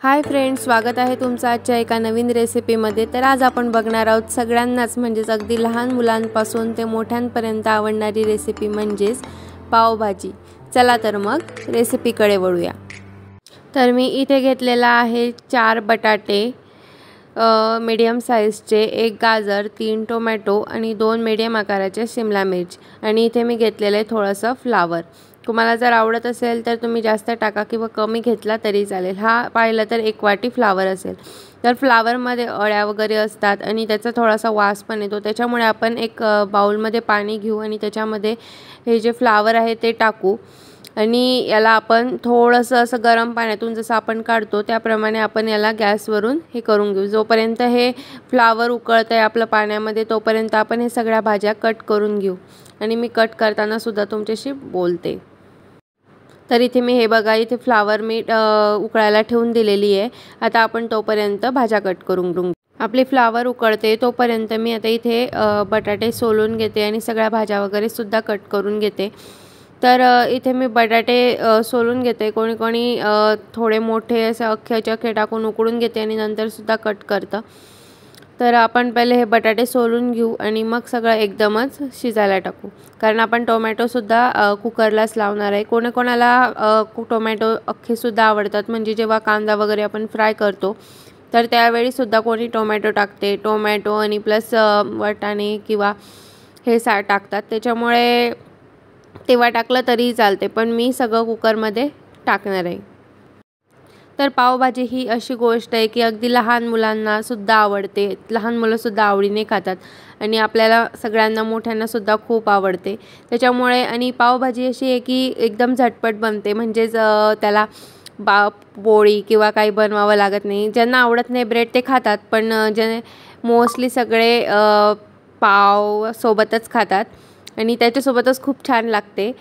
Hi friends, स्वागत आहे तुमचं आजच्या एका नवीन रेसिपीमध्ये। तर आज आपण बघणार आहोत सगळ्यांनाच म्हणजेच अगदी लहान मुलांपासून ते मोठ्यांपर्यंत आवडणारी रेसिपी म्हणजेच पावभाजी। चला तर मग रेसिपीकडे वळूया। तर मी इथे घेतलेला आहे 4 बटाटे मीडियम साइजचे, 1 गाजर, 3 टोमॅटो आणि 2 मीडियम आकाराचे शिमला मिर्च। आणि इथे मी घेतलेले आहे थोडंसं फ्लावर। तुम्हाला जर आवडत असेल तर तुम्ही जास्त टाका किंवा कमी घेतला तरी चालेल। हा पाहिलं तर 1 वाटी फ्लावर असेल। तर फ्लावरमध्ये अळ्या वगैरे असतात आणि त्याचा थोडासा वास पण येतो, त्याच्यामुळे आपण एक बाउलमध्ये पाणी घेऊ आणि त्याच्यामध्ये हे जे फ्लावर आहे ते टाकू आणि याला आपण थोडंसं असं गरम पाण्यातून जसं आपण काढतो त्याप्रमाणे आपण याला गॅसवरून हे करून घेऊ। जोपर्यंत हे फ्लावर उकळतंय आपलं पाण्यामध्ये तोपर्यंत आपण हे सगळ्या भाज्या कट करून घेऊ आणि मी कट करताना सुद्धा तुमच्याशी बोलते। तर इथे मी हे बघा, इथे फ्लावर मी उकळायला ठेवून दिलेली आहे। आता आपण तोपर्यंत भाज्या कट करून घेऊ। आपले फ्लावर उकळते तोपर्यंत मी आता इथे बटाटे सोलून घेते आणि सगळ्या भाज्या वगैरे सुद्धा कट करून घेते। तर इथे मी बटाटे सोलून घेते। कोणी कोणी थोडे मोठे असे अख्खे टाकून उकडून घेते आणि नंतर सुद्धा कट करतं। तर आपण पहिले हे बटाटे सोलून घेऊ आणि मग सगळं एकदमच शिजायला टाकू, कारण आपण टोमॅटो सुद्धा कुकरलाच लावणार आहे। कोणाकोणाला टोमॅटो अख्खे सुद्धा आवडतात, म्हणजे जेव्हा कांदा वगैरे आपण फ्राय करतो तर त्यावेळी सुद्धा कोणी टोमॅटो टाकते। टोमॅटो आणि प्लस वाटाणे किंवा हे टाकतात, त्याच्यामुळे तेव्हा टाकलं तरीही चालते, पण मी सगळं कुकरमध्ये टाकणार आहे। तर पावभाजी ही अशी गोष्ट आहे की अगदी लहान मुलांना सुद्धा आवडते, लहान मुलं सुद्धा आवडीने खातात आणि आपल्याला सगळ्यांना मोठ्यांना सुद्धा खूप आवडते। त्याच्यामुळे आणि पावभाजी अशी आहे की एकदम झटपट बनते, म्हणजेच त्याला पोळी किंवा काही बनवावं लागत नाही। ज्यांना आवडत नाही ब्रेड ते खातात, पण जे मोस्टली सगळे पाव सोबतच खातात आणि त्याच्यासोबतच खूप छान लागते।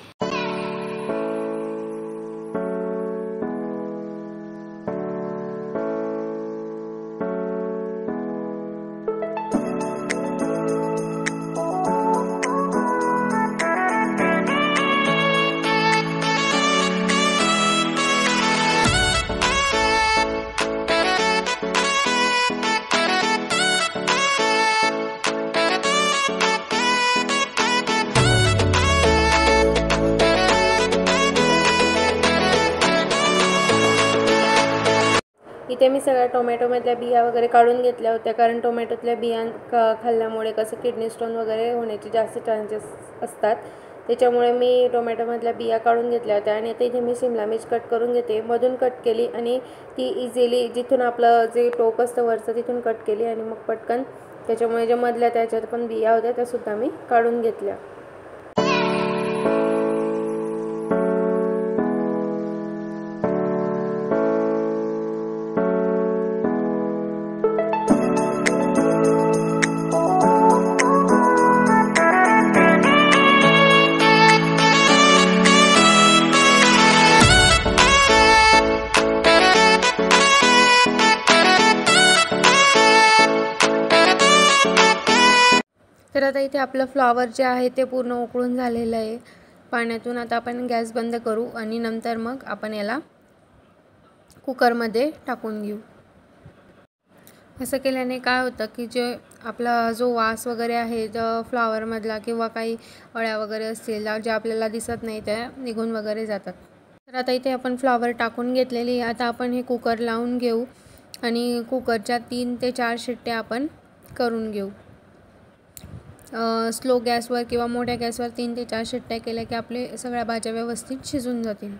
इथे मी सगळ्या टोमॅटोमधल्या बिया वगैरे काढून घेतल्या होत्या, कारण टोमॅटोतल्या बिया खाल्ल्यामुळे कसं किडनी स्टोन वगैरे होण्याचे जास्त चान्सेस असतात, त्याच्यामुळे मी टोमॅटोमधल्या बिया काढून घेतल्या होत्या। आणि आता इथे मी शिमला मिर्च कट करून घेते, मधून कट केली आणि ती इझिली जिथून आपलं जे टोक असतं वरचं तिथून कट केली आणि मग पटकन त्याच्यामुळे ज्या मधल्या त्याच्यात पण बिया होत्या त्यासुद्धा मी काढून घेतल्या। तर आता इथे आपलं फ्लावर जे आहे ते पूर्ण उकळून झालेलं आहे पाण्यातून। आता आपण गॅस बंद करू आणि नंतर मग आपण याला कुकरमध्ये टाकून घेऊ। असं केल्याने काय होतं की जे आपला जो वास वगैरे आहे फ्लावरमधला किंवा काही अळ्या वगैरे असतील ज्या आपल्याला दिसत नाही त्या निघून वगैरे जातात। तर आता इथे आपण फ्लावर टाकून घेतलेली, आता आपण हे कुकर लावून घेऊ आणि कुकरच्या 3 ते 4 शिट्ट्या आपण करून घेऊ। स्लो गॅसवर किंवा मोठ्या गॅसवर 3 ते 4 शिट्ट्या केल्या की आपले सगळ्या भाज्या व्यवस्थित शिजून जातील।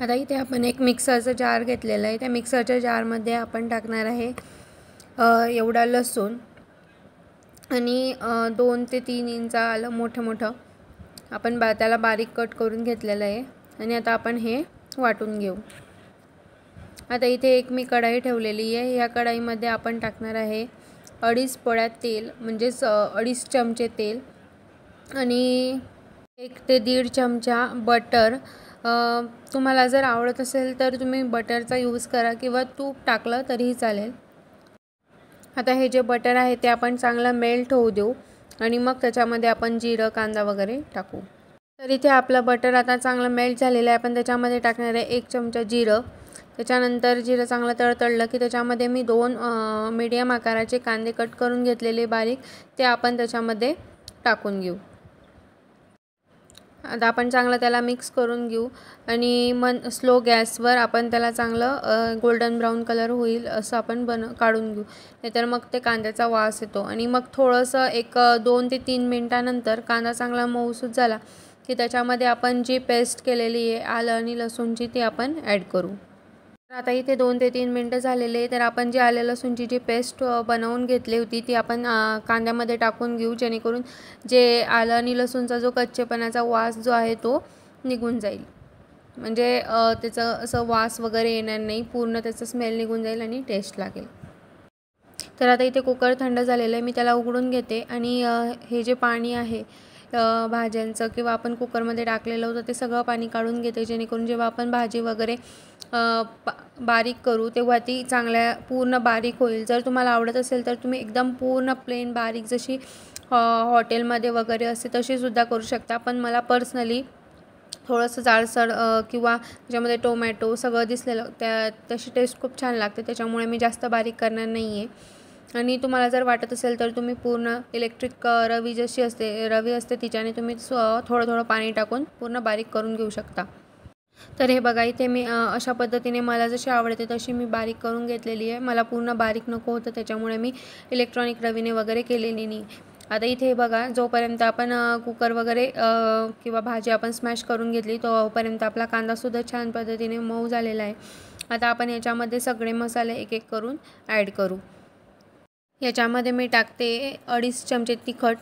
आता इथे आपण एक मिक्सरचा जार घेतलेला आहे, त्या मिक्सरच्या जारमध्ये आपण टाकणार आहे एवढा लसूण आणि 2 ते 3 इंच आलं मोठं आपण त्याला बारीक कट करून घेतलेलं आहे आणि आता आपण हे वाटून घेऊ। आता इथे एक मी कढाई ठेवलेली आहे, या कढाईमध्ये आपण टाकणार आहे 2.5 पळ्या तेल, म्हणजेच 2.5 चमचे तेल आणि 1 ते 1.5 चमचा बटर। तुम्हाला जर आवडत असेल तर तुम्ही बटरचा यूज करा किंवा तूप टाकलं तरीही चालेल। आता हे जे बटर आहे ते आपण चांगलं मेल्ट होऊ देऊ आणि मग त्याच्यामध्ये आपण जिरं कांदा वगैरे टाकू। तर इथे आपलं बटर आता चांगलं मेल्ट झालेलं आहे। आपण त्याच्यामध्ये टाकणार आहे 1 चमचा जिरं, त्याच्यानंतर जिरं चांगलं तळतळलं की त्याच्यामध्ये मी 2 मीडियम आकाराचे कांदे कट करून घेतलेले बारीक ते आपण त्याच्यामध्ये टाकून घेऊ। आता आपण चांगलं त्याला मिक्स करून घेऊ आणि स्लो गॅसवर आपण त्याला चांगलं गोल्डन ब्राऊन कलर होईल असं आपण काढून घेऊ, नाहीतर मग ते कांद्याचा वास येतो। आणि मग थोडंसं एक 2 ते 3 मिनिटानंतर कांदा चांगला मऊसूत झाला की त्याच्यामध्ये आपण जी पेस्ट केलेली आहे आलं आणि लसूणची ती आपण ॲड करू। तर आता इथे 2 ते 3 मिनटं झालेले, तर आपण जी आलं लसूणची जी पेस्ट बनवून घेतली होती ती आपण कांद्यामध्ये टाकून घेऊ, जेणेकरून जे आलं आणि लसूणचा जो कच्चेपणाचा वास जो आहे तो निघून जाईल, म्हणजे त्याचं असं वास वगैरे येणार नाही, पूर्ण त्याचं स्मेल निघून जाईल आणि टेस्ट लागेल। तर आता इथे कुकर थंड झालेलं आहे, मी त्याला उघडून घेते आणि हे जे पाणी आहे भाज्यांचं किंवा आपण कुकरमध्ये टाकलेलं होतं ते सगळं पाणी काढून घेते, जेणेकरून जेव्हा आपण भाजी वगैरे बारीक करू तेव्हा ती चांगल्या पूर्ण बारीक होईल। जर तुम्हाला आवडत असेल तर तुम्ही एकदम पूर्ण प्लेन बारीक जशी हॉटेलमध्ये वगैरे असते तशीसुद्धा करू शकता, पण मला पर्सनली थोडंसं जाडसर किंवा त्याच्यामध्ये टोमॅटो सगळं दिसलेलं तशी टेस्ट खूप छान लागते, त्याच्यामुळे मी जास्त बारीक करणार नाही आहे। आणि तुम्हाला जर वाटत असेल तर तुम्ही पूर्ण इलेक्ट्रिक रवी जशी रवी असते तिच्याने तुम्ही थोडं थोडं पाणी टाकून पूर्ण बारीक करून घेऊ शकता। तर हे बघा इथे मी अशा पद्धतीने मला जशी आवडते तशी मी बारीक करून घेतलेली आहे। मला पूर्ण बारीक नको होतं त्याच्यामुळे मी इलेक्ट्रॉनिक रवीने वगैरे केलेली नाही। आता इथे बघा जोपर्यंत आपण कुकर वगैरे किंवा भाजी आपण स्मॅश करून घेतली तोपर्यंत आपला कांदासुद्धा छान पद्धतीने मऊ झालेला आहे। आता आपण याच्यामध्ये सगळे मसाले एक एक करून ॲड करू। याच्यामध्ये मी टाकते 2.5 चमचे तिखट,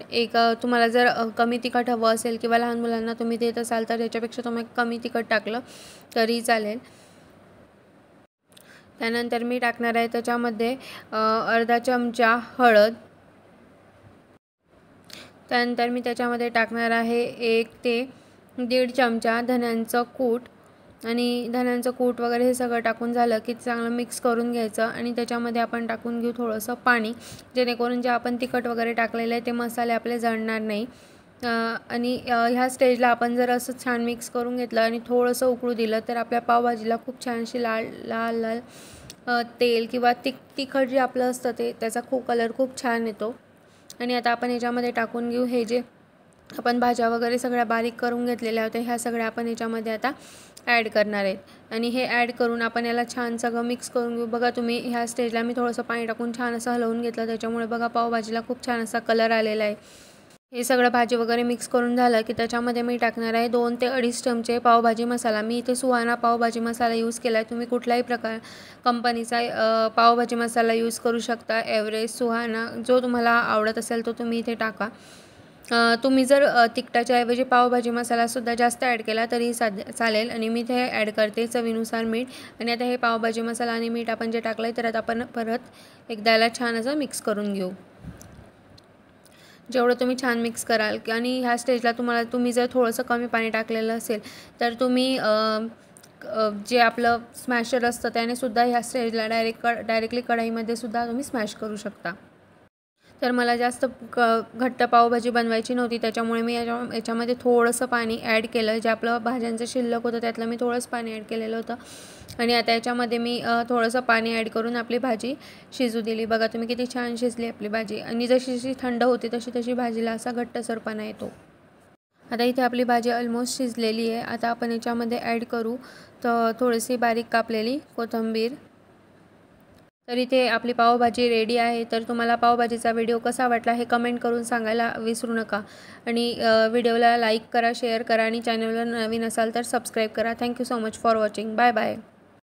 तुम्हाला जर कमी तिखट हवं असेल किंवा लहान मुलांना तुम्ही देत असाल तर याच्यापेक्षा तुम्ही कमी तिखट टाकलं तरी चालेल। त्यानंतर मी टाकणार आहे त्याच्यामध्ये अर्धा चमचा हळद, त्यानंतर मी त्याच्यामध्ये टाकणार आहे 1 ते 1.5 चमचा धन्यांचं कूट, आणि धन्यांचं कूट वगैरे हे सगळं टाकून झालं की चांगलं मिक्स करून घ्यायचं आणि त्याच्यामध्ये आपण टाकून घेऊ थोडंसं पाणी, जेणेकरून जे आपण तिखट वगैरे टाकलेलं आहे ते मसाले आपले जळणार नाही। आणि ह्या स्टेजला आपण जर असं छान मिक्स करून घेतलं आणि थोडंसं उकळू दिलं तर आपल्या पावभाजीला खूप छानशी लाल लाल तेल किंवा तिखट जे आपलं असतं त्याचा कलर खूप छान येतो। आणि आता आपण याच्यामध्ये टाकून घेऊ हे जे आपण भाज्या वगैरे सगळ्या बारीक करून घेतलेल्या होत्या ह्या सगळ्या आपण याच्यामध्ये आता ॲड करणार आहेत आणि हे ॲड करून आपण याला छान सगळं मिक्स करून घेऊ। बघा तुम्ही ह्या स्टेजला मी थोडंसं पाणी टाकून छान असं हलवून घेतलं, त्याच्यामुळे बघा पावभाजीला खूप छान असा कलर आलेला आहे। हे सगळं भाजी वगैरे मिक्स करून झालं की त्याच्यामध्ये मी टाकणार आहे 2 ते 2.5 चमचे पावभाजी मसाला। मी इथे सुहाना पावभाजी मसाला यूज केला आहे, तुम्ही कुठल्याही कंपनीचा पावभाजी मसाला यूज करू शकता, एव्हरेस्ट, सुहाना, जो तुम्हाला आवडत असेल तो तुम्ही इथे टाका। तुम्ही जर तिखटाच्या ऐवजी पावभाजी मसालासुद्धा जास्त ॲड केला तरी चालेल, आणि मी इथे ॲड करते चवीनुसार मीठ। आणि आता हे पावभाजी मसाला आणि मीठ आपण जे टाकलं आहे तर आता आपण परत एकदा याला छान असं मिक्स करून घेऊ। जेवढं तुम्ही छान मिक्स कराल आणि ह्या स्टेजला तुम्ही जर थोडंसं कमी पाणी टाकलेलं असेल तर तुम्ही जे आपलं स्मॅशर असतं त्याने सुद्धा ह्या स्टेजला डायरेक्टली कढईमध्ये सुद्धा तुम्ही स्मॅश करू शकता। तर मला जास्त घट्ट पावभाजी बनवायची नव्हती, त्याच्यामुळे मी याच्यामध्ये थोडंसं पाणी ॲड केलं, जे आपलं भाज्यांचं शिल्लक होतं त्यातलं मी थोडंसं पाणी ॲड केलेलं होतं। आणि आता याच्यामध्ये मी थोडंसं पाणी ॲड करून आपली भाजी शिजू दिली। बघा तुम्ही किती छान शिजली आपली भाजी, आणि जशी जशी थंड होते तशी भाजीला असा घट्टसरपणा येतो। आता इथे आपली भाजी ऑलमोस्ट शिजलेली आहे। आता आपण याच्यामध्ये ॲड करू तर थोडीशी बारीक कापलेली कोथिंबीर। तर इथे आपली पावभाजी रेडी आहे। तर तुम्हाला पावभाजीचा व्हिडिओ कसा वाटला हे कमेंट करून सांगायला विसरू नका, आणि व्हिडिओला लाईक करा, शेअर करा, आणि चॅनलवर नवीन असाल तर सबस्क्राईब करा। Thank you so much for watching. Bye bye.